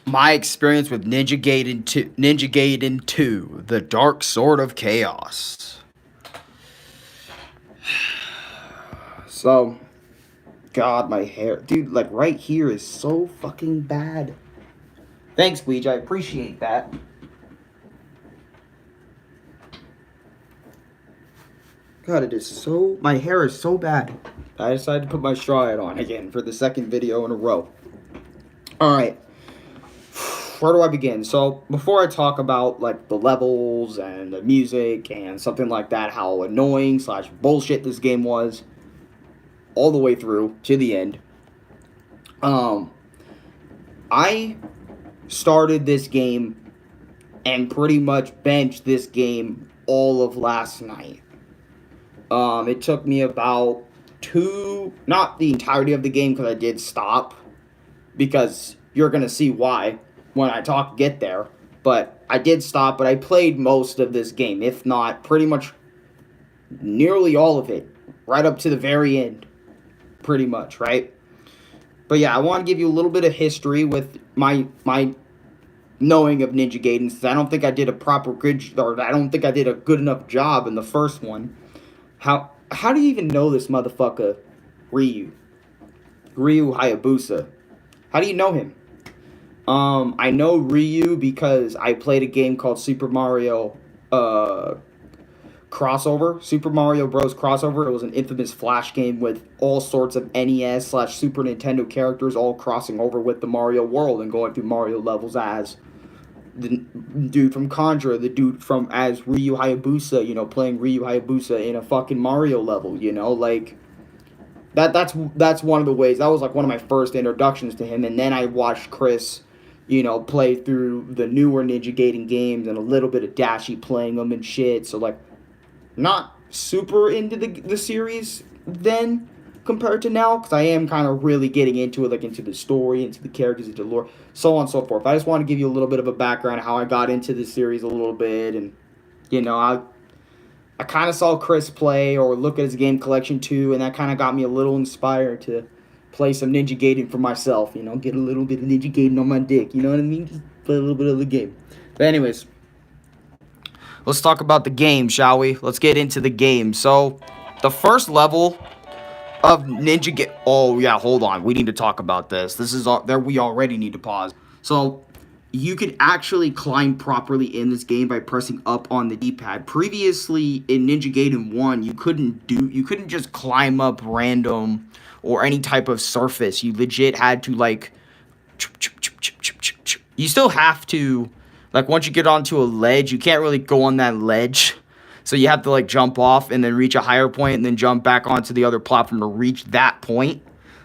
my experience with Ninja Gaiden 2, The Dark Sword of Chaos. So, God, my hair, dude, like right here is so fucking bad. Thanks, Bleach, I appreciate that. God, it is so, my hair is so bad. I decided to put my straw hat on again for the second video in a row. Alright. Where do I begin? So, before I talk about, like, the levels and the music and something like that, how annoying / bullshit this game was, all the way through to the end, I started this game and pretty much benched this game all of last night. It took me about not the entirety of the game, because I did stop, because you're gonna see why when I get there, but I did stop, but I played most of this game, if not pretty much nearly all of it, right up to the very end, pretty much, right? But yeah, I want to give you a little bit of history with my knowing of Ninja Gaiden, since I don't think I did a I don't think I did a good enough job in the first one. How do you even know this motherfucker, Ryu Hayabusa? How do you know him? I know Ryu because I played a game called Super Mario Crossover. Super Mario Bros. Crossover. It was an infamous Flash game with all sorts of NES / Super Nintendo characters all crossing over with the Mario world and going through Mario levels as the dude from Contra, the dude from as Ryu Hayabusa, you know, playing Ryu Hayabusa in a fucking Mario level, you know, like that's one of the ways. That was like one of my first introductions to him, and then I watched Chris, you know, play through the newer Ninja Gaiden games and a little bit of Dashi playing them and shit. So like, not super into the series then compared to now, because I am kind of really getting into it, like into the story, into the characters, into the lore, so on and so forth. I just want to give you a little bit of a background of how I got into the series a little bit, and you know, I kind of saw Chris play or look at his game collection too, and that kind of got me a little inspired to play some Ninja Gaiden for myself, you know, get a little bit of Ninja Gaiden on my dick, you know what I mean? Just play a little bit of the game. But anyways, let's talk about the game, shall we? Let's get into the game. So, the first level of Ninja Gaiden... Oh, yeah, hold on. We need to talk about this. This is... we already need to pause. So, you could actually climb properly in this game by pressing up on the D-pad. Previously, in Ninja Gaiden 1, you couldn't just climb up random or any type of surface. You legit had to, like... You still have to... Like, once you get onto a ledge, you can't really go on that ledge. So you have to, like, jump off and then reach a higher point and then jump back onto the other platform to reach that point.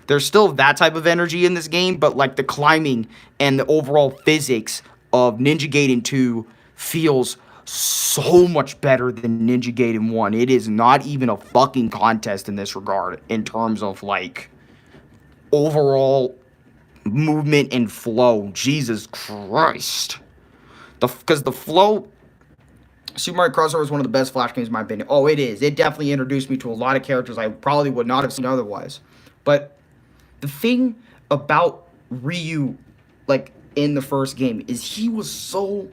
There's still that type of energy in this game, but, like, the climbing and the overall physics of Ninja Gaiden 2 feels so much better than Ninja Gaiden 1. It is not even a fucking contest in this regard in terms of, like, overall movement and flow. Jesus Christ. Because the flow, Super Mario Crossover is one of the best Flash games in my opinion. Oh, it is. It definitely introduced me to a lot of characters I probably would not have seen otherwise. But the thing about Ryu, like, in the first game, is he was so...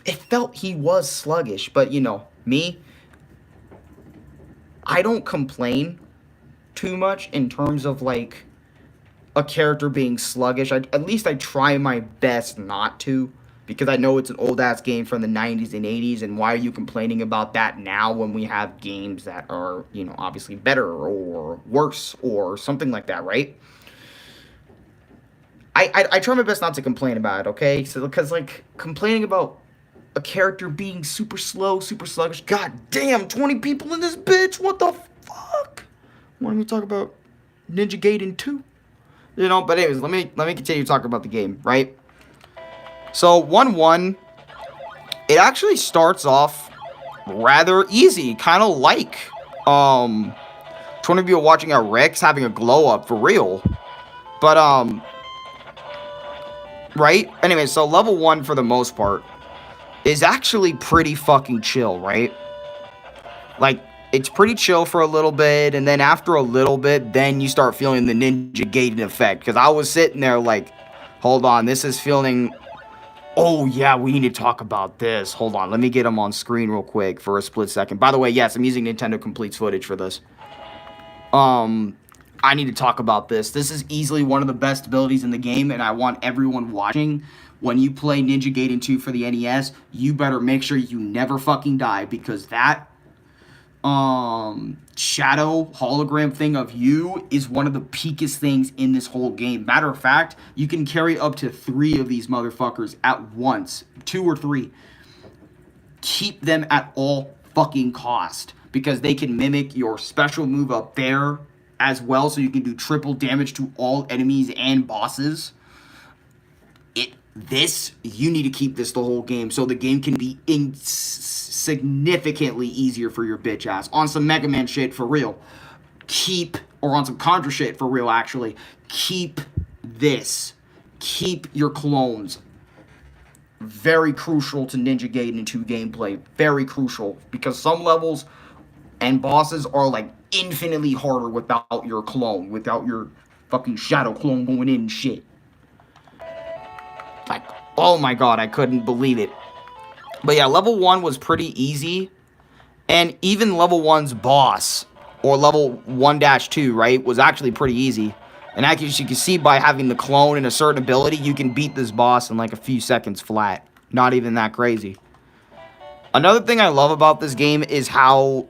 It felt he was sluggish. But, you know, me, I don't complain too much in terms of, like, a character being sluggish. At least I try my best not to. Because I know it's an old-ass game from the 90s and 80s, and why are you complaining about that now when we have games that are, you know, obviously better or worse or something like that, right? I try my best not to complain about it, okay? So, because, like, complaining about a character being super slow, super sluggish, god damn, 20 people in this bitch, what the fuck? Why don't we talk about Ninja Gaiden 2? You know, but anyways, let me continue talking about the game, right? So, 1-1, it actually starts off rather easy, kind of like, 20 of you are watching our Rex having a glow up, for real, but, right? Anyway, so level 1, for the most part, is actually pretty fucking chill, right? Like, it's pretty chill for a little bit, and then after a little bit, then you start feeling the Ninja Gaiden effect, because I was sitting there like, hold on, this is feeling Oh, yeah, we need to talk about this. Hold on, let me get him on screen real quick for a split second. By the way, yes, I'm using Nintendo Completes footage for this. I need to talk about this. This is easily one of the best abilities in the game, and I want everyone watching, when you play Ninja Gaiden 2 for the NES, you better make sure you never fucking die, because that shadow hologram thing of you is one of the peakest things in this whole game. Matter of fact, you can carry up to 3 of these motherfuckers at once. 2 or 3. Keep them at all fucking cost, because they can mimic your special move up there as well, so you can do triple damage to all enemies and bosses. You need to keep this the whole game, so the game can be significantly easier for your bitch ass. On some Mega Man shit, for real. Or on some Contra shit, for real, actually. Keep this. Keep your clones. Very crucial to Ninja Gaiden 2 gameplay. Very crucial, because some levels and bosses are, like, infinitely harder without your clone. Without your fucking shadow clone going in and shit. Like, oh my god, I couldn't believe it. But yeah, level 1 was pretty easy. And even level 1's boss, or level 1-2, right, was actually pretty easy. And as you can see, by having the clone and a certain ability, you can beat this boss in like a few seconds flat. Not even that crazy. Another thing I love about this game is how,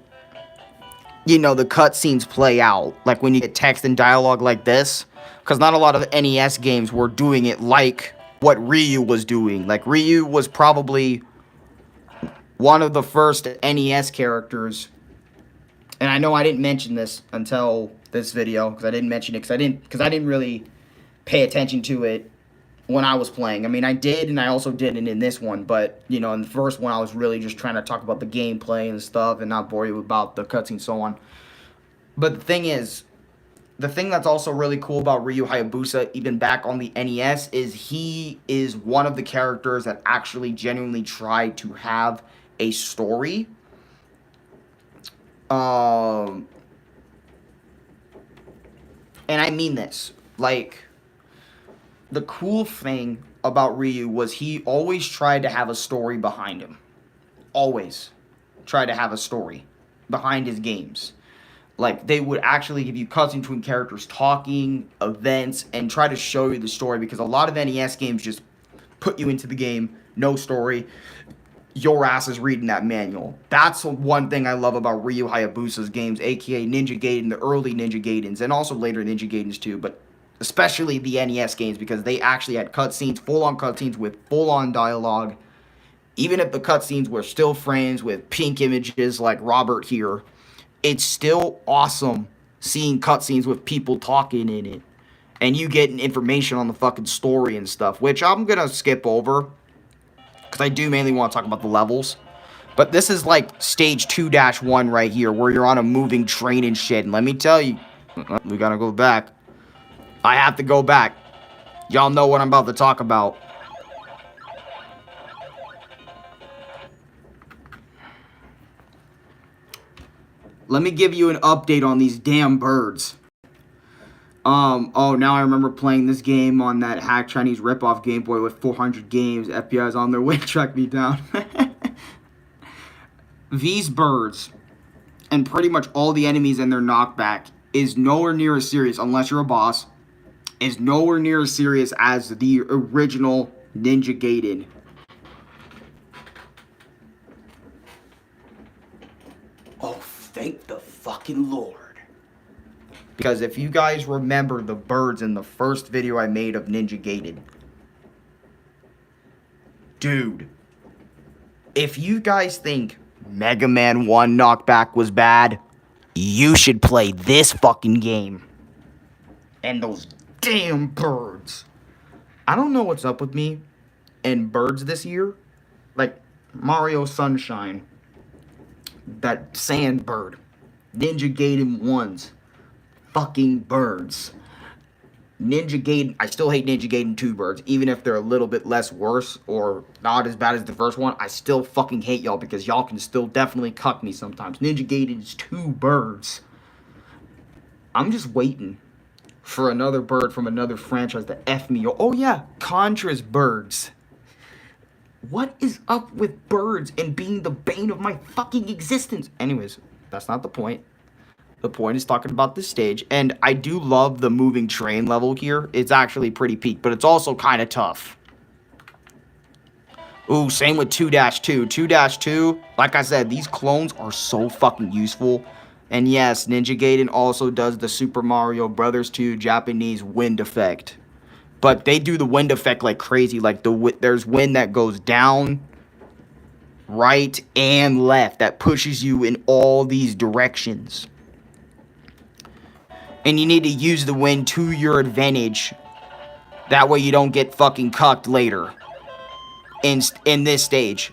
you know, the cutscenes play out. Like when you get text and dialogue like this. Because not a lot of NES games were doing it like what Ryu was doing. Like, Ryu was probably one of the first NES characters, and I know I didn't mention this until this video, because I didn't mention it, because I didn't really pay attention to it when I was playing. I mean, I did, and I also didn't in this one, but, you know, in the first one, I was really just trying to talk about the gameplay and stuff, and not bore you about the cutscenes and so on. But the thing is, the thing that's also really cool about Ryu Hayabusa, even back on the NES, is he is one of the characters that actually genuinely tried to have a story. And I mean this. Like, the cool thing about Ryu was he always tried to have a story behind him. Always tried to have a story behind his games. Like, they would actually give you cutscenes between characters talking, events, and try to show you the story, because a lot of NES games just put you into the game, no story, your ass is reading that manual. That's one thing I love about Ryu Hayabusa's games, aka Ninja Gaiden, the early Ninja Gaidens, and also later Ninja Gaidens too, but especially the NES games, because they actually had cutscenes, full-on cutscenes with full-on dialogue. Even if the cutscenes were still frames with pink images like Robert here, it's still awesome seeing cutscenes with people talking in it. And you getting information on the fucking story and stuff, which I'm going to skip over, because I do mainly want to talk about the levels. But this is like stage 2-1 right here, where you're on a moving train and shit. And let me tell you, we got to go back. I have to go back. Y'all know what I'm about to talk about. Let me give you an update on these damn birds. Oh, now I remember playing this game on that hack Chinese ripoff Game Boy with 400 games. FBI's on their way to track me down. These birds, and pretty much all the enemies and their knockback, is nowhere near as serious, unless you're a boss, is nowhere near as serious as the original Ninja Gaiden. Oh, thank the fucking Lord. Because if you guys remember the birds in the first video I made of Ninja Gaiden, dude, if you guys think Mega Man 1 knockback was bad, you should play this fucking game. And those damn birds. I don't know what's up with me and birds this year. Like Mario Sunshine, that sand bird, Ninja Gaiden 1's fucking birds. Ninja Gaiden, I still hate Ninja Gaiden 2 birds, even if they're a little bit less worse or not as bad as the first one. I still fucking hate y'all, because y'all can still definitely cuck me sometimes. Ninja Gaiden's 2 birds. I'm just waiting for another bird from another franchise to F me. Oh yeah, Contra's birds. What is up with birds and being the bane of my fucking existence? Anyways, that's not the point. The point is talking about this stage, and I do love the moving train level here. It's actually pretty peak, but it's also kind of tough. Ooh, same with 2-2. 2-2, like I said, these clones are so fucking useful. And yes, Ninja Gaiden also does the Super Mario Brothers 2 Japanese wind effect. But they do the wind effect like crazy. Like, there's wind that goes down, right, and left that pushes you in all these directions. And you need to use the wind to your advantage. That way you don't get fucking cucked later in this stage.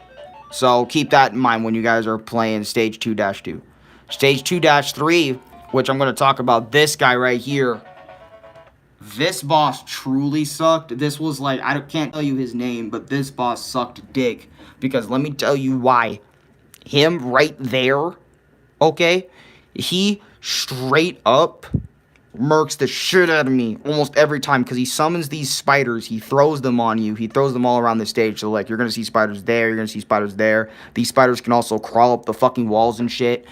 So keep that in mind when you guys are playing stage 2-2. Stage 2-3, which I'm going to talk about this guy right here. This boss truly sucked. This was like, I can't tell you his name, but this boss sucked dick. Because let me tell you why. Him right there, okay? He straight up murks the shit out of me almost every time because he summons these spiders. He throws them on you. He throws them all around the stage. So, like, you're going to see spiders there. You're going to see spiders there. These spiders can also crawl up the fucking walls and shit.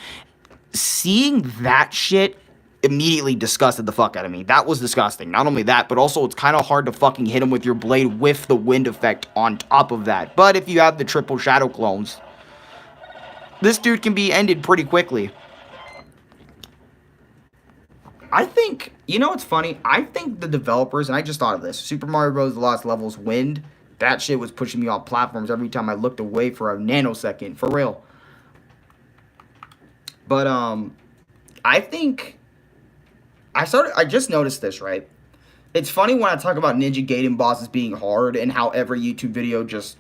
Seeing that shit immediately disgusted the fuck out of me. That was disgusting. Not only that, but also it's kind of hard to fucking hit him with your blade with the wind effect on top of that. But if you have the triple shadow clones, this dude can be ended pretty quickly. I think, you know what's funny? I think the developers, and I just thought of this, Super Mario Bros. The Lost Levels wind, that shit was pushing me off platforms every time I looked away for a nanosecond, for real. But, I think, I just noticed this, right? It's funny when I talk about Ninja Gaiden bosses being hard and how every YouTube video just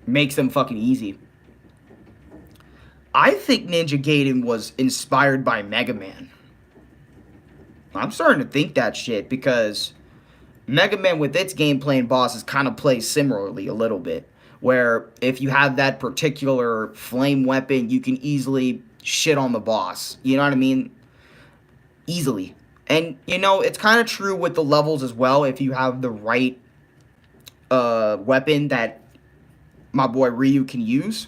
makes them fucking easy. I think Ninja Gaiden was inspired by Mega Man. I'm starting to think that shit because Mega Man with its gameplay and bosses kind of plays similarly a little bit. Where if you have that particular flame weapon, you can easily shit on the boss. You know what I mean? Easily. And, you know, it's kind of true with the levels as well. If you have the right weapon that my boy Ryu can use.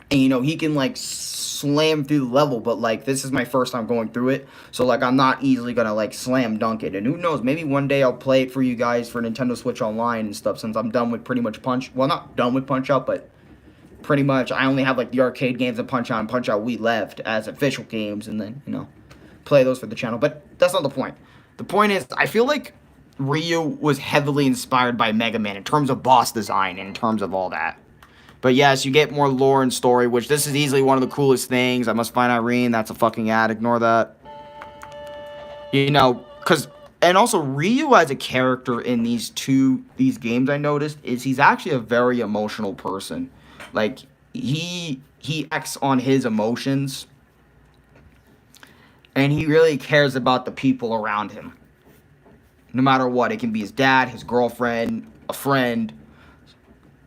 And, you know, he can, like, slam through the level, but, like, this is my first time going through it, so, like, I'm not easily gonna, like, slam dunk it, and who knows, maybe one day I'll play it for you guys for Nintendo Switch Online and stuff, since I'm done with pretty much well, not done with Punch-Out, but pretty much, I only have, like, the arcade games of Punch-Out and Punch-Out Wii left as official games, and then, you know, play those for the channel, but that's not the point. The point is, I feel like Ryu was heavily inspired by Mega Man in terms of boss design, and in terms of all that. But yes, you get more lore and story, which this is easily one of the coolest things. I must find Irene. That's a fucking ad. Ignore that. You know, and also Ryu as a character in these games, I noticed, is he's actually a very emotional person. Like, he acts on his emotions. And he really cares about the people around him. No matter what. It can be his dad, his girlfriend, a friend.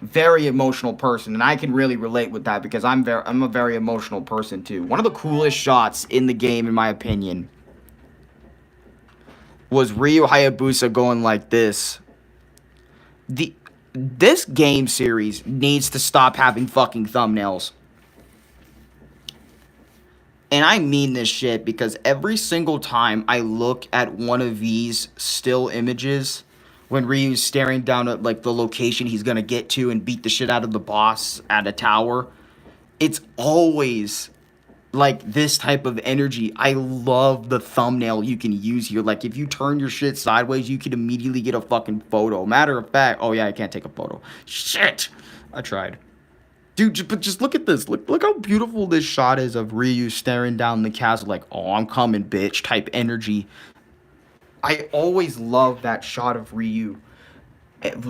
Very emotional person, and I can really relate with that because I'm a very emotional person too. One of the coolest shots in the game, in my opinion, was Ryu Hayabusa going like this. This game series needs to stop having fucking thumbnails. And I mean this shit because every single time I look at one of these still images, when Ryu's staring down at, like, the location he's gonna get to and beat the shit out of the boss at a tower, it's always, like, this type of energy. I love the thumbnail you can use here. Like, if you turn your shit sideways, you can immediately get a fucking photo. Matter of fact, oh yeah, I can't take a photo. Shit! I tried. Dude, but just look at this. Look how beautiful this shot is of Ryu staring down the castle like, oh, I'm coming, bitch, type energy. I always love that shot of Ryu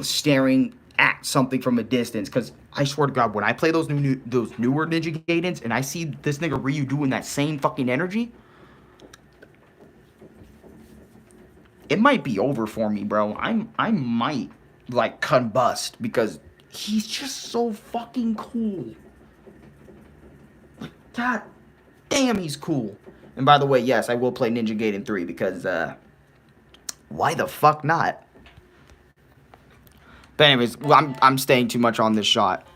staring at something from a distance, because I swear to God, when I play those newer Ninja Gaidens and I see this nigga Ryu doing that same fucking energy, it might be over for me, bro. I might, like, combust because he's just so fucking cool. Like, God damn, he's cool. And by the way, yes, I will play Ninja Gaiden 3 because, why the fuck not? But anyways, I'm staying too much on this shot.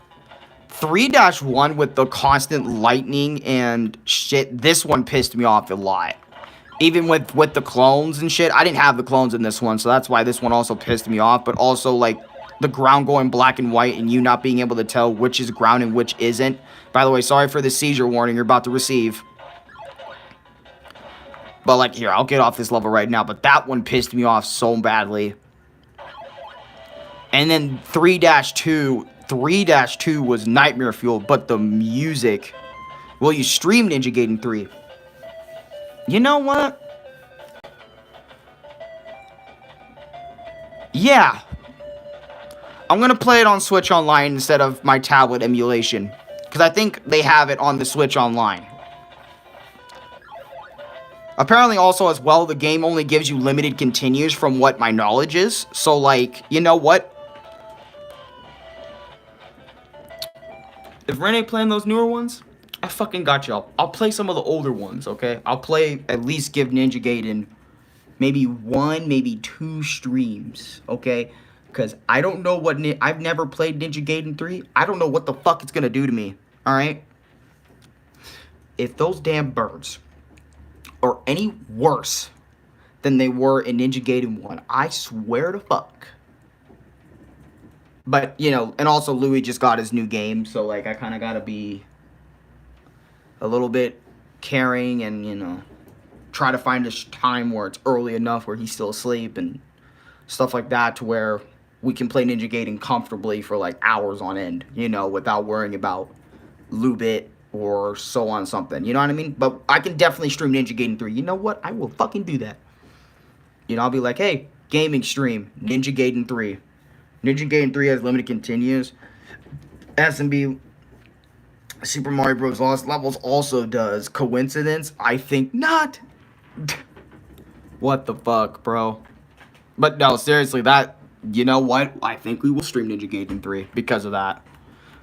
3-1 with the constant lightning and shit. This one pissed me off a lot. Even with the clones and shit. I didn't have the clones in this one, so that's why this one also pissed me off. But also, like, the ground going black and white and you not being able to tell which is ground and which isn't. By the way, sorry for the seizure warning you're about to receive. But, like, here, I'll get off this level right now. But that one pissed me off so badly. And then 3-2. 3-2 was nightmare fuel. But the music... Well, you streamed Ninja Gaiden 3. You know what? Yeah. I'm going to play it on Switch Online instead of my tablet emulation. Because I think they have it on the Switch Online. Apparently also as well, the game only gives you limited continues from what my knowledge is. So like, you know what? If Rene playing those newer ones, I fucking got you. I'll play some of the older ones, okay? I'll play, at least give Ninja Gaiden maybe 1, maybe 2 streams, okay? Because I don't know what, I've never played Ninja Gaiden 3. I don't know what the fuck it's gonna do to me, alright? If those damn birds are any worse than they were in Ninja Gaiden 1, I swear to fuck. But, you know, and also Louis just got his new game, so, like, I kind of gotta be a little bit caring and, you know, try to find a time where it's early enough where he's still asleep and stuff like that to where we can play Ninja Gaiden comfortably for, like, hours on end, you know, without worrying about Lubit or so on something, you know what I mean? But I can definitely stream Ninja Gaiden 3. You know what? I will fucking do that. You know, I'll be like, hey, gaming stream, Ninja Gaiden 3. Ninja Gaiden 3 has limited continues. SMB Super Mario Bros. Lost Levels also does. Coincidence? I think not. What the fuck, bro? But no, seriously, that, you know what? I think we will stream Ninja Gaiden 3 because of that.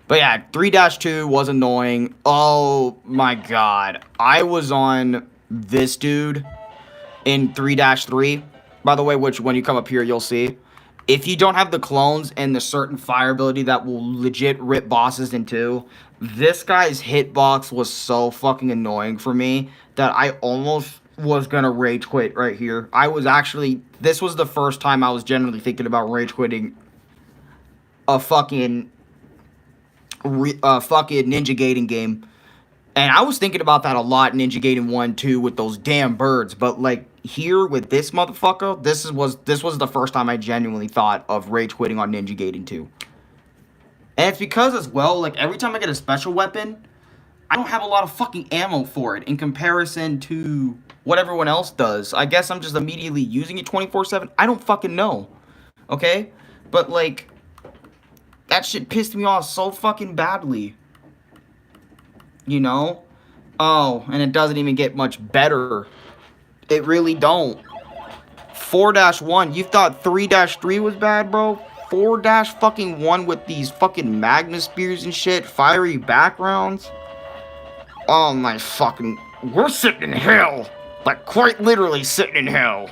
But yeah, 3-2 was annoying. Oh my god. I was on this dude in 3-3. By the way, which when you come up here, you'll see. If you don't have the clones and the certain fire ability that will legit rip bosses in two, this guy's hitbox was so fucking annoying for me that I almost was gonna rage quit right here. I was actually, this was the first time I was generally thinking about rage quitting a fucking Ninja Gaiden game. And I was thinking about that a lot in Ninja Gaiden 1 too with those damn birds. But like here with this motherfucker, this was the first time I genuinely thought of rage quitting on Ninja Gaiden 2. And it's because as well, like every time I get a special weapon, I don't have a lot of fucking ammo for it in comparison to what everyone else does. I guess I'm just immediately using it 24/7. I don't fucking know. Okay? But like, that shit pissed me off so fucking badly. You know? Oh, and it doesn't even get much better. It really don't. 4-1. You thought 3-3 was bad, bro? 4-1 with these fucking magma spears and shit. Fiery backgrounds. Oh my fucking... We're sitting in hell. Like, quite literally sitting in hell.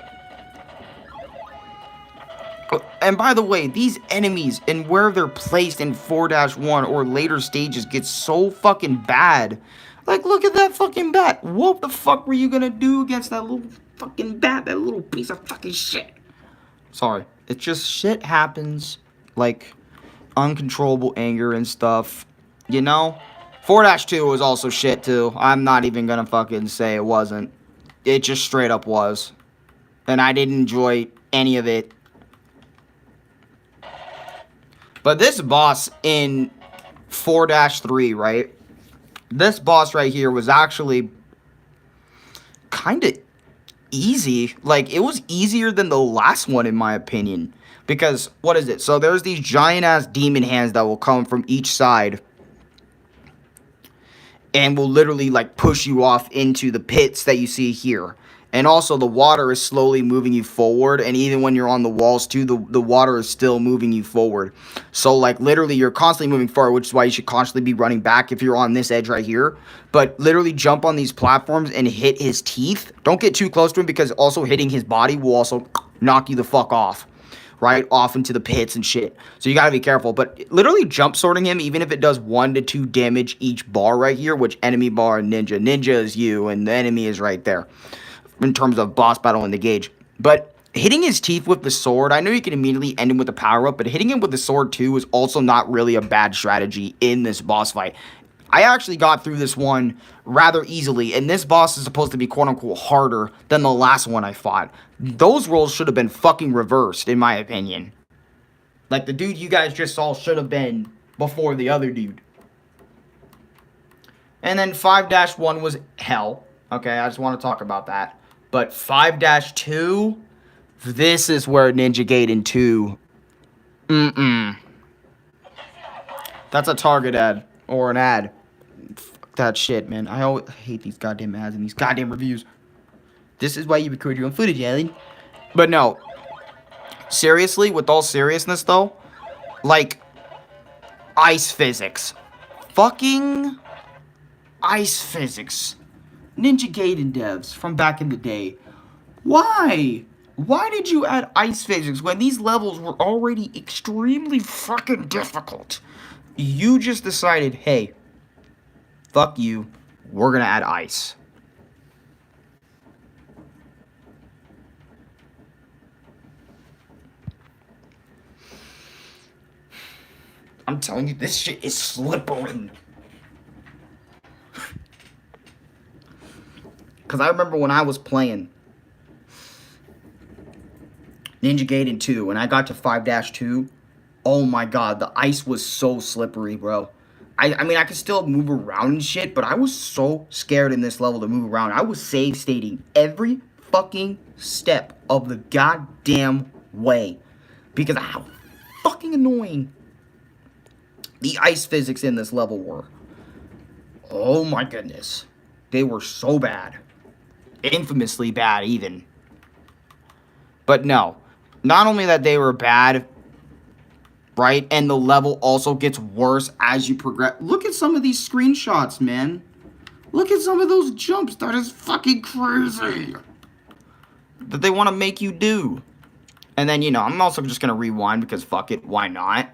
And by the way, these enemies and where they're placed in 4-1 or later stages get so fucking bad. Like, look at that fucking bat. What the fuck were you gonna do against that little fucking bat? That little piece of fucking shit. Sorry. It's just shit happens. Like, uncontrollable anger and stuff. You know? 4-2 was also shit too. I'm not even gonna fucking say it wasn't. It just straight up was. And I didn't enjoy any of it. But this boss in 4-3, right? This boss right here was actually kind of easy. Like, it was easier than the last one, in my opinion. Because, what is it? So, there's these giant-ass demon hands that will come from each side. And will literally, like, push you off into the pits that you see here. And also, the water is slowly moving you forward. And even when you're on the walls, too, the water is still moving you forward. So, like, literally, you're constantly moving forward, which is why you should constantly be running back if you're on this edge right here. But literally jump on these platforms and hit his teeth. Don't get too close to him because also hitting his body will also knock you the fuck off. right, off into the pits and shit. So you gotta be careful. But literally jump sorting him, even if it does 1 to 2 damage each bar right here, which enemy bar and ninja. Ninja is you, and the enemy is right there in terms of boss battle and the gauge. But hitting his teeth with the sword, I know you can immediately end him with a power-up, but hitting him with the sword too is also not really a bad strategy in this boss fight. I actually got through this one rather easily, and this boss is supposed to be quote-unquote harder than the last one I fought. Those roles should have been fucking reversed, in my opinion. Like, the dude you guys just saw should have been before the other dude. And then 5-1 was hell. Okay, I just want to talk about that. But 5-2, this is where Ninja Gaiden 2... That's a Target ad. Or an ad. Fuck that shit, man. I always hate these goddamn ads and these goddamn reviews. This is why you record your own footage, Alien. But no. Seriously, with all seriousness, though. Like, ice physics. Fucking ice physics. Ninja Gaiden devs from back in the day. Why? Why did you add ice physics when these levels were already extremely fucking difficult? You just decided, hey, fuck you, we're gonna add ice. I'm telling you, this shit is slippery. Because I remember when I was playing Ninja Gaiden 2, and I got to 5-2, oh my god, the ice was so slippery, bro. I mean, I could still move around and shit, but I was so scared in this level to move around. I was save stating every fucking step of the goddamn way. Because of how fucking annoying the ice physics in this level were. Oh my goodness. They were so bad. Infamously bad, even. But no. Not only that they were bad, right? And the level also gets worse as you progress. Look at some of these screenshots, man. Look at some of those jumps. That is fucking crazy. That they want to make you do. And then, you know, I'm also just going to rewind because fuck it. Why not?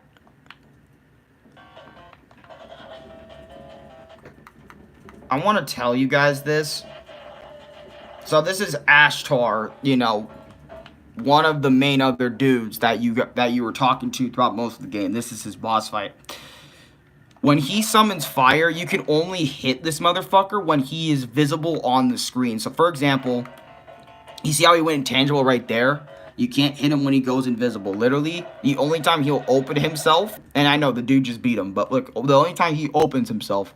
I want to tell you guys this. So this is Ashtar, you know, one of the main other dudes that you were talking to throughout most of the game. This is his boss fight. When he summons fire, you can only hit this motherfucker when he is visible on the screen. So for example, you see how he went intangible right there? You can't hit him when he goes invisible. Literally, the only time he'll open himself, and I know the dude just beat him, but look, the only time he opens himself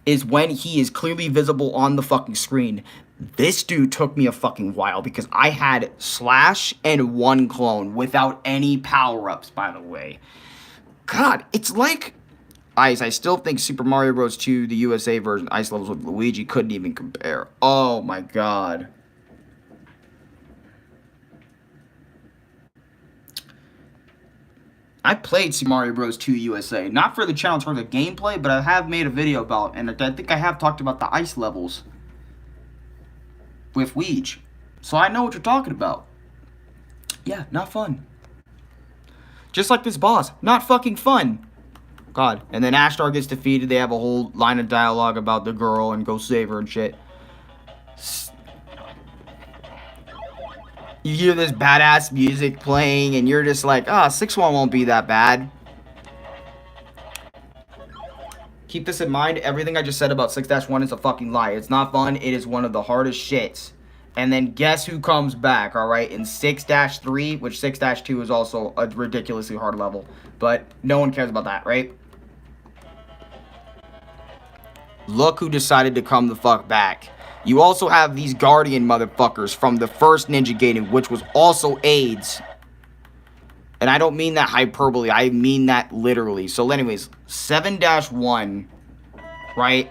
is when he is clearly visible on the fucking screen. This dude took me a fucking while because I had Slash and 1 clone without any power-ups, by the way. God, it's like Ice. I still think Super Mario Bros. 2, the USA version, Ice levels with Luigi couldn't even compare. Oh my god. I played Super Mario Bros. 2 USA. Not for the channel in terms of gameplay, but I have made a video about, and I think I have talked about the ice levels with Weege. So I know what you're talking about. Yeah, not fun. Just like this boss. Not fucking fun. God. And then Ashtar gets defeated. They have a whole line of dialogue about the girl and go save her and shit. You hear this badass music playing and you're just like, ah, 6-1 won't be that bad. Keep this in mind, everything I just said about 6-1 is a fucking lie. It's not fun, it is one of the hardest shits. And then guess who comes back, alright, in 6-3, which 6-2 is also a ridiculously hard level. But no one cares about that, right? Look who decided to come the fuck back. You also have these Guardian motherfuckers from the first Ninja Gaiden, which was also AIDS. And I don't mean that hyperbole, I mean that literally. So anyways, 7-1, right?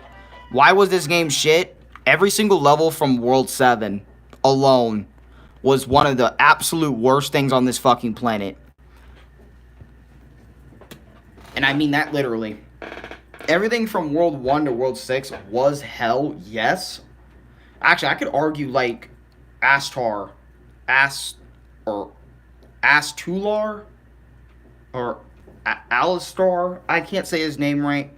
Why was this game shit? Every single level from World 7 alone was one of the absolute worst things on this fucking planet. And I mean that literally. Everything from World 1 to World 6 was hell, yes. Actually, I could argue, like, Ashtar, Astular or Alistar. I can't say his name right.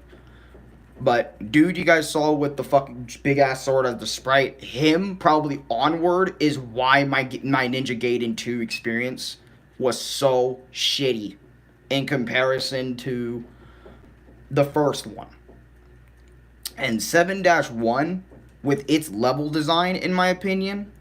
But dude, you guys saw with the fucking big ass sword as the sprite, him probably onward is why my Ninja Gaiden 2 experience was so shitty in comparison to the first one. And 7-1 with its level design, in my opinion,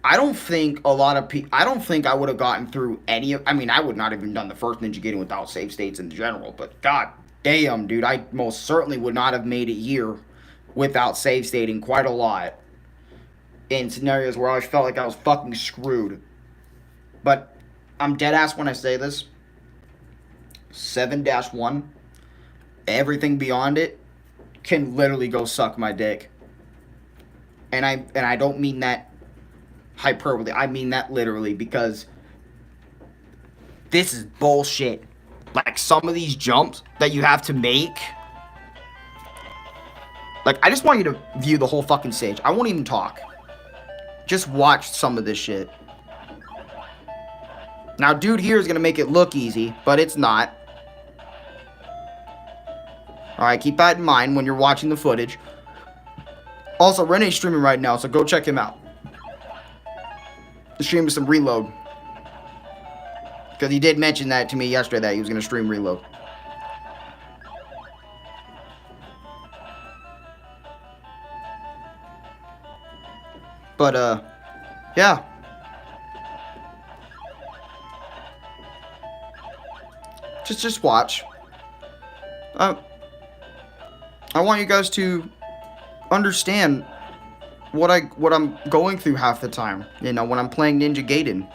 I don't think a lot of people. I don't think I would have gotten through any of. I mean, I would not have even done the first Ninja Gaiden without save states in general. But god damn, dude, I most certainly would not have made it here without save stating quite a lot in scenarios where I felt like I was fucking screwed. But I'm dead ass when I say this. 7-1, everything beyond it can literally go suck my dick. And I don't mean that hyperbole. I mean that literally, because this is bullshit. Like, some of these jumps that you have to make. Like, I just want you to view the whole fucking stage. I won't even talk. Just watch some of this shit. Now, dude here is going to make it look easy, but it's not. Alright, keep that in mind when you're watching the footage. Also, Renee's streaming right now, so go check him out. The stream is some Reload. Because he did mention that to me yesterday, that he was going to stream Reload. But, yeah. Just watch. I want you guys to understand what I'm going through half the time, you know, when I'm playing Ninja Gaiden.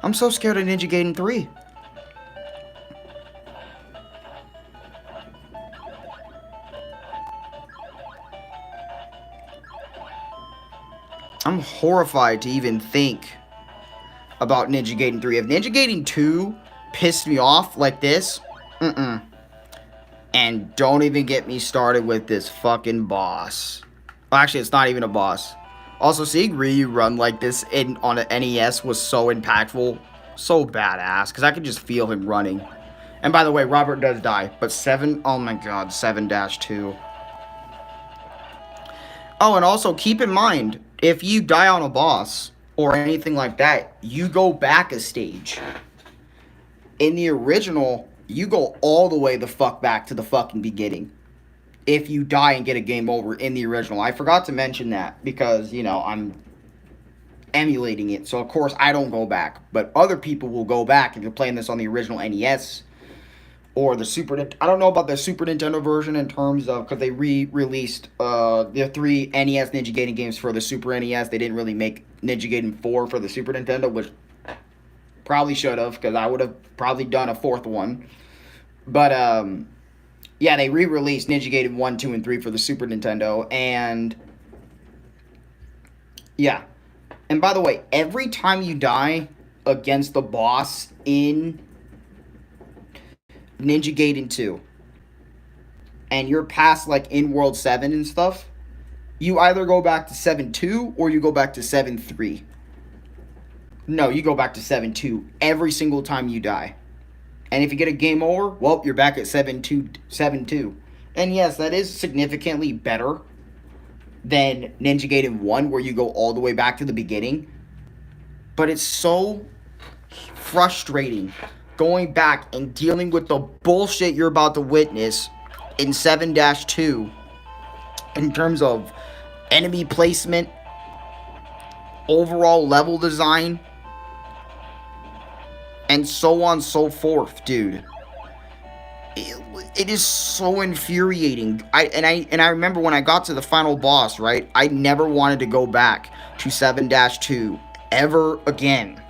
I'm so scared of Ninja Gaiden 3. I'm horrified to even think about Ninja Gaiden 3. If Ninja Gaiden 2 pissed me off like this, and don't even get me started with this fucking boss. Well, actually, it's not even a boss. Also, seeing Ryu run like this on an NES was so impactful. So badass. Because I could just feel him running. And by the way, Robert does die. But 7... Oh my god, 7-2. Oh, and also, keep in mind, if you die on a boss, or anything like that, you go back a stage. In the original, you go all the way the fuck back to the fucking beginning. If you die and get a game over in the original. I forgot to mention that because, you know, I'm emulating it. So, of course, I don't go back. But other people will go back if you're playing this on the original NES or the Super Nintendo. I don't know about the Super Nintendo version in terms of, because they re-released the 3 NES Ninja Gaiden games for the Super NES. They didn't really make Ninja Gaiden 4 for the Super Nintendo, which probably should have, because I would have probably done a 4th one. But, yeah, they re-released Ninja Gaiden 1, 2, and 3 for the Super Nintendo, and yeah. And by the way, every time you die against the boss in Ninja Gaiden 2, and you're past, like, in World 7 and stuff, you either go back to 7-2 or you go back to 7-3. No, you go back to 7-2 every single time you die. And if you get a game over, well, you're back at 7-2. And yes, that is significantly better than Ninja Gaiden 1, where you go all the way back to the beginning. But it's so frustrating going back and dealing with the bullshit you're about to witness in 7-2 in terms of enemy placement, overall level design, and so on and so forth, dude. It is so infuriating. I remember when I got to the final boss, right? I never wanted to go back to 7-2 ever again.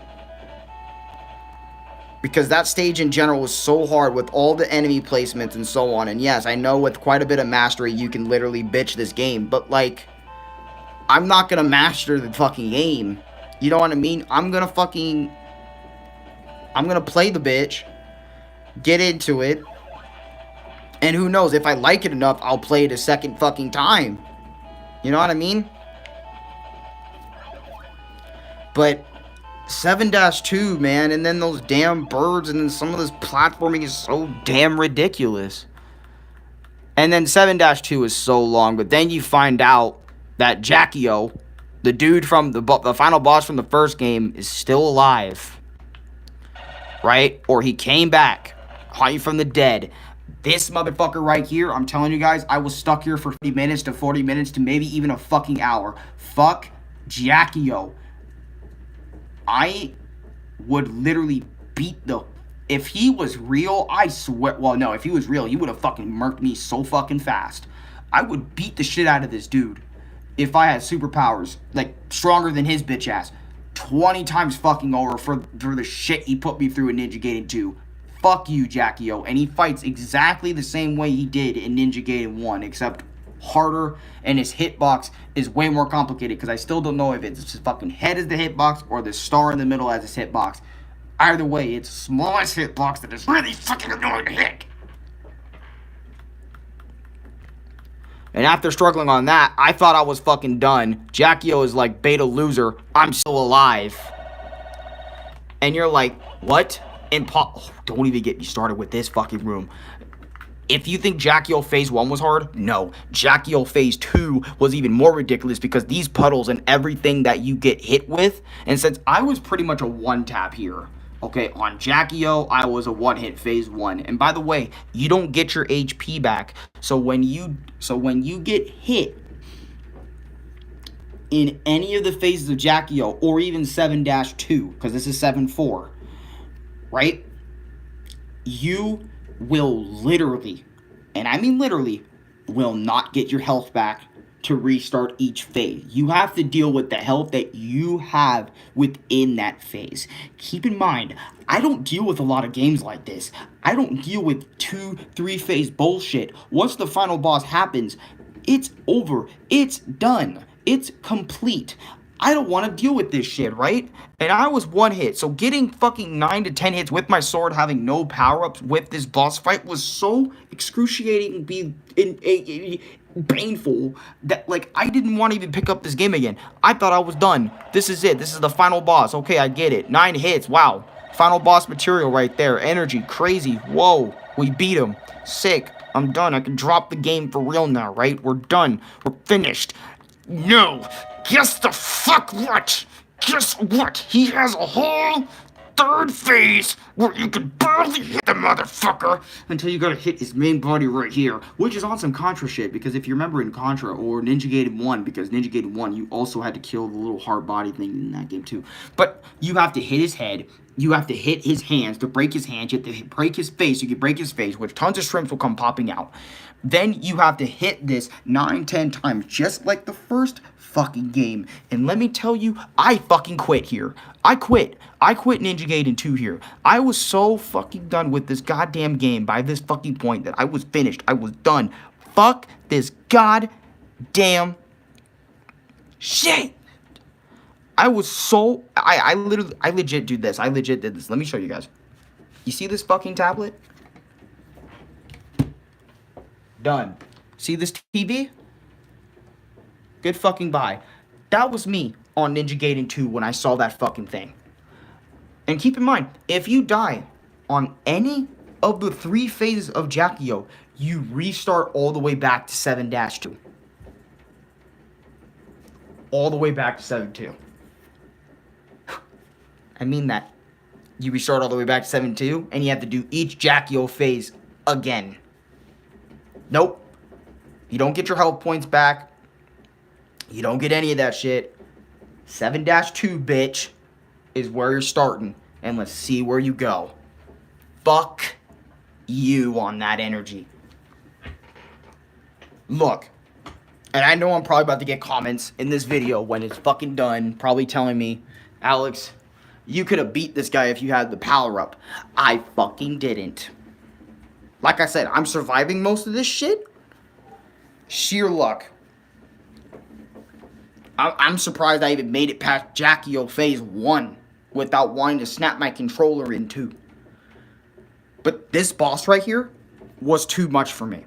Because that stage in general was so hard with all the enemy placements and so on. And yes, I know with quite a bit of mastery you can literally bitch this game. But like, I'm not gonna master the fucking game. You know what I mean? I'm gonna play the bitch, get into it, and who knows, if I like it enough, I'll play it a second fucking time. You know what I mean? But 7-2, man, and then those damn birds, and then some of this platforming is so damn ridiculous. And then 7-2 is so long, but then you find out that Jackie-O, the dude from the final boss from the first game, is still alive. Right? Or he came back, high from the dead. This motherfucker right here, I'm telling you guys, I was stuck here for 50 minutes to 40 minutes to maybe even a fucking hour. Fuck Jackie-O. I would literally beat the... If he was real, I swear... Well, no, if he was real, he would have fucking murked me so fucking fast. I would beat the shit out of this dude if I had superpowers, like, stronger than his bitch ass. 20 times fucking over for the shit he put me through in Ninja Gaiden 2. Fuck you, Jackie-O. And he fights exactly the same way he did in Ninja Gaiden 1, except harder, and his hitbox is way more complicated, because I still don't know if it's his fucking head as the hitbox or the star in the middle as his hitbox. Either way, it's a smallest hitbox that is really fucking annoying to hit. And after struggling on that, I thought I was fucking done. Jackie-O is like, beta loser, I'm still alive. And you're like, what? Don't even get me started with this fucking room. If you think Jackie-O Phase 1 was hard, no. Jackie-O Phase 2 was even more ridiculous because these puddles and everything that you get hit with, and since I was pretty much a one-tap here, okay, on Jackie-O, I was a one-hit Phase 1. And by the way, you don't get your HP back. So when you get hit in any of the phases of Jackie-O, or even 7-2, because this is 7-4, right? You will literally, and I mean literally, will not get your health back to restart each phase. You have to deal with the health that you have within that phase. Keep in mind, I don't deal with a lot of games like this. I don't deal with 2-3 phase bullshit. Once the final boss happens, it's over. It's done. It's complete. I don't want to deal with this shit, right? And I was one hit, so getting fucking 9 to 10 hits with my sword, having no power-ups with this boss fight was so excruciating, painful, that, like, I didn't want to even pick up this game again. I thought I was done. This is it. This is the final boss. Okay, I get it. 9 hits. Wow. Final boss material right there. Energy. Crazy. Whoa. We beat him. Sick. I'm done. I can drop the game for real now, right? We're done. We're finished. No. Guess the fuck what? Guess what? He has a whole third phase where you can barely hit the motherfucker until you gotta hit his main body right here, which is on some Contra shit, because if you remember in Contra or Ninja Gaiden 1, because Ninja Gaiden 1, you also had to kill the little hard body thing in that game too. But you have to hit his head, you have to hit his hands to break his hands, you have to break his face, you can break his face, which tons of shrimps will come popping out. Then you have to hit this 9-10 times, just like the first fucking game. And let me tell you, I fucking quit here. I quit Ninja Gaiden 2 here. I was so fucking done with this goddamn game by this fucking point that I was finished. I was done. Fuck this goddamn shit. I was so... I legit did this. I legit did this. Let me show you guys. You see this fucking tablet? Done. See this TV? Good fucking bye. That was me on Ninja Gaiden 2 when I saw that fucking thing. And keep in mind, if you die on any of the 3 phases of Jackie-O, you restart all the way back to 7-2. All the way back to 7-2. I mean that. You restart all the way back to 7-2, and you have to do each Jackie-O phase again. Nope. You don't get your health points back. You don't get any of that shit. 7-2, bitch, is where you're starting. And let's see where you go. Fuck you on that energy. Look. And I know I'm probably about to get comments in this video when it's fucking done. Probably telling me, Alex, you could have beat this guy if you had the power up. I fucking didn't. Like I said, I'm surviving most of this shit. Sheer luck. I'm surprised I even made it past Jackie-O Phase 1 without wanting to snap my controller in 2. But this boss right here was too much for me.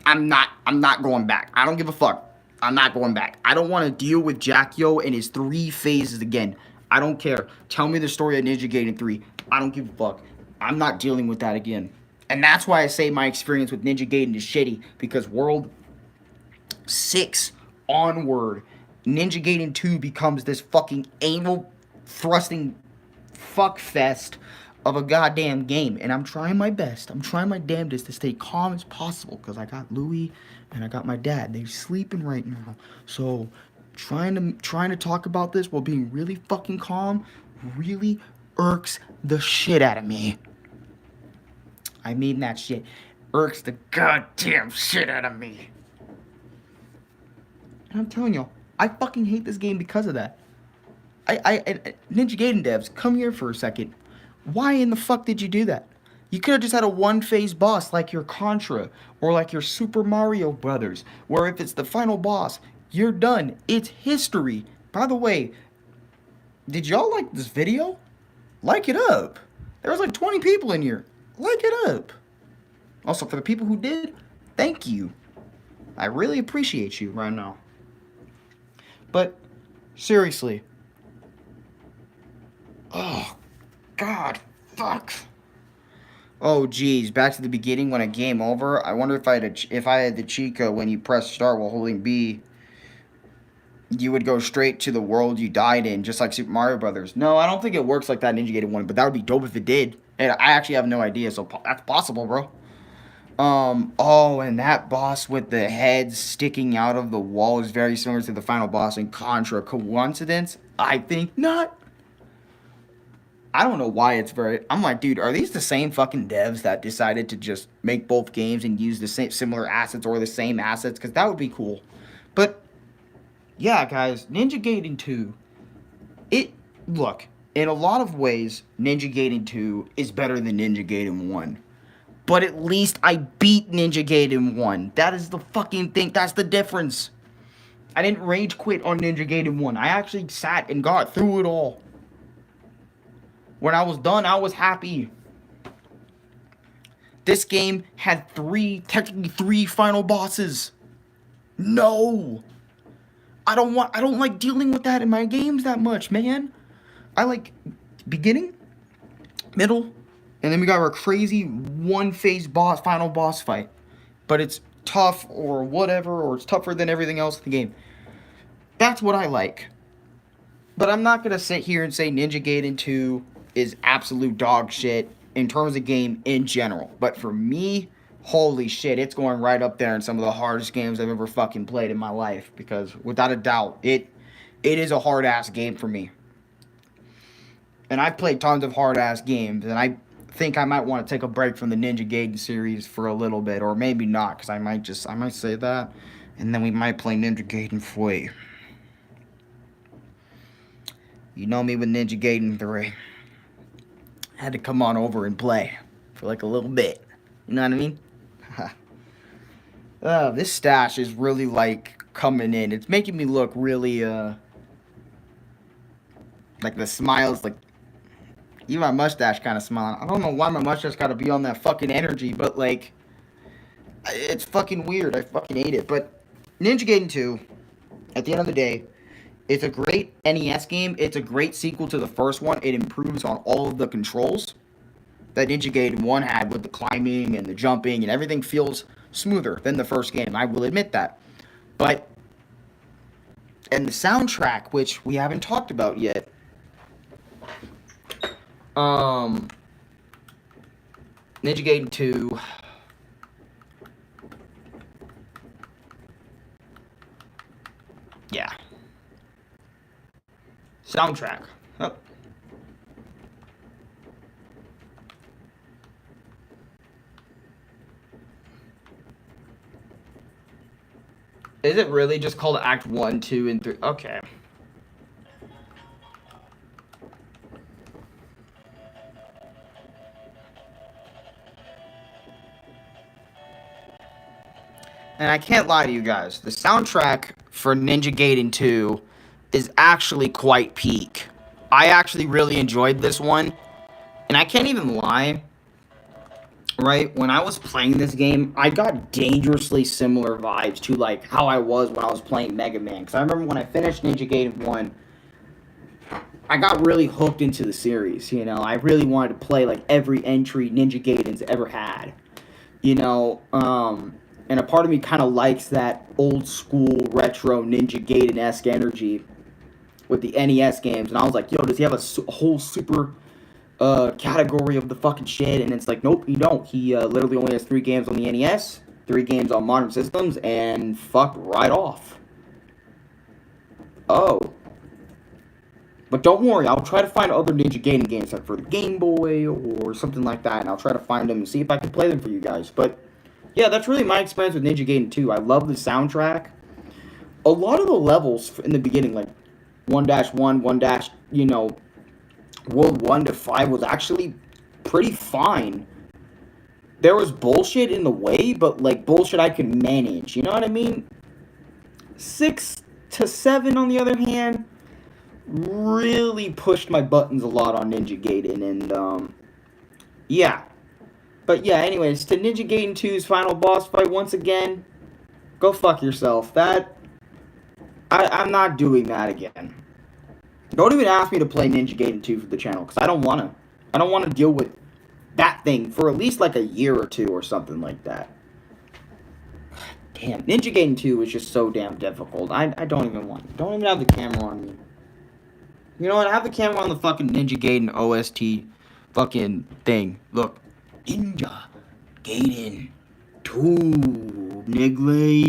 I'm not going back. I don't give a fuck. I'm not going back. I don't want to deal with Jackie-O and his 3 phases again. I don't care. Tell me the story of Ninja Gaiden 3. I don't give a fuck. I'm not dealing with that again. And that's why I say my experience with Ninja Gaiden is shitty. Because World 6 onward, Ninja Gaiden 2 becomes this fucking anal thrusting fuck fest of a goddamn game. And I'm trying my best. I'm trying my damnedest to stay calm as possible. Because I got Louie and I got my dad. They're sleeping right now. So trying to talk about this while being really fucking calm really irks the shit out of me. I mean that shit. Irks the goddamn shit out of me. And I'm telling y'all, I fucking hate this game because of that. Ninja Gaiden devs, come here for a second. Why in the fuck did you do that? You could have just had a one-phase boss like your Contra or like your Super Mario Brothers, where if it's the final boss, you're done. It's history. By the way, did y'all like this video? Like it up. There was like 20 people in here. Like it up. Also, for the people who did, thank you. I really appreciate you right now. But, seriously. Oh, God. Fuck. Oh, geez. Back to the beginning when a game over. I wonder if I had the Chica when you press start while holding B, you would go straight to the world you died in, just like Super Mario Brothers. No, I don't think it works like that in Ninja Gaiden 1, but that would be dope if it did. And I actually have no idea, so that's possible, bro. Oh, and that boss with the head sticking out of the wall is very similar to the final boss in Contra. Coincidence? I think not. I don't know why it's very... I'm like, dude, are these the same fucking devs that decided to just make both games and use the same similar assets or the same assets? Because that would be cool. But, yeah, guys, Ninja Gaiden 2, look, in a lot of ways, Ninja Gaiden 2 is better than Ninja Gaiden 1. But at least I beat Ninja Gaiden 1. That is the fucking thing. That's the difference. I didn't rage quit on Ninja Gaiden 1. I actually sat and got through it all. When I was done, I was happy. This game had technically three final bosses. No. I don't like dealing with that in my games that much, man. I like beginning, middle, and then we got our crazy one-phase final boss fight. But it's tough or whatever, or it's tougher than everything else in the game. That's what I like. But I'm not going to sit here and say Ninja Gaiden 2 is absolute dog shit in terms of game in general. But for me, holy shit, it's going right up there in some of the hardest games I've ever fucking played in my life. Because without a doubt, it is a hard-ass game for me. And I've played tons of hard-ass games, and I think I might want to take a break from the Ninja Gaiden series for a little bit, or maybe not, because I might say that, and then we might play Ninja Gaiden 3. You know me with Ninja Gaiden 3. Had to come on over and play for like a little bit. You know what I mean? This stash is really like coming in. It's making me look really like the smiles, like even my mustache kind of smiling. I don't know why my mustache got to be on that fucking energy, but like it's fucking weird. I fucking hate it. But Ninja Gaiden 2, at the end of the day, it's a great NES game. It's a great sequel to the first one. It improves on all of the controls that Ninja Gaiden 1 had with the climbing and the jumping, and everything feels smoother than the first game. I will admit that. But, and the soundtrack, which we haven't talked about yet, Ninja Gaiden 2... yeah. Soundtrack. Oh. Is it really just called Act 1, 2, and 3? Okay. And I can't lie to you guys. The soundtrack for Ninja Gaiden 2 is actually quite peak. I actually really enjoyed this one. And I can't even lie. Right? When I was playing this game, I got dangerously similar vibes to like how I was when I was playing Mega Man. Because I remember when I finished Ninja Gaiden 1, I got really hooked into the series, you know. I really wanted to play, like, every entry Ninja Gaiden's ever had, you know. And a part of me kind of likes that old school retro Ninja Gaiden-esque energy with the NES games. And I was like, yo, does he have a whole super category of the fucking shit? And it's like, nope, he don't. He literally only has 3 games on the NES, 3 games on modern systems, and fuck right off. Oh. But don't worry, I'll try to find other Ninja Gaiden games, like for the Game Boy or something like that, and I'll try to find them and see if I can play them for you guys. But yeah, that's really my experience with Ninja Gaiden 2. I love the soundtrack. A lot of the levels in the beginning, like 1-1, 1 you know, World 1 to 5 was actually pretty fine. There was bullshit in the way, but like bullshit I could manage. You know what I mean? 6 to 7, on the other hand, really pushed my buttons a lot on Ninja Gaiden, and yeah. But yeah, anyways, to Ninja Gaiden 2's final boss fight once again, go fuck yourself. I'm not doing that again. Don't even ask me to play Ninja Gaiden 2 for the channel, because I don't want to. I don't want to deal with that thing for at least like a year or 2 or something like that. Damn, Ninja Gaiden 2 is just so damn difficult. I don't even want it. Don't even have the camera on me. You know what? I have the camera on the fucking Ninja Gaiden OST fucking thing. Look. Ninja Gaiden 2, Niggly.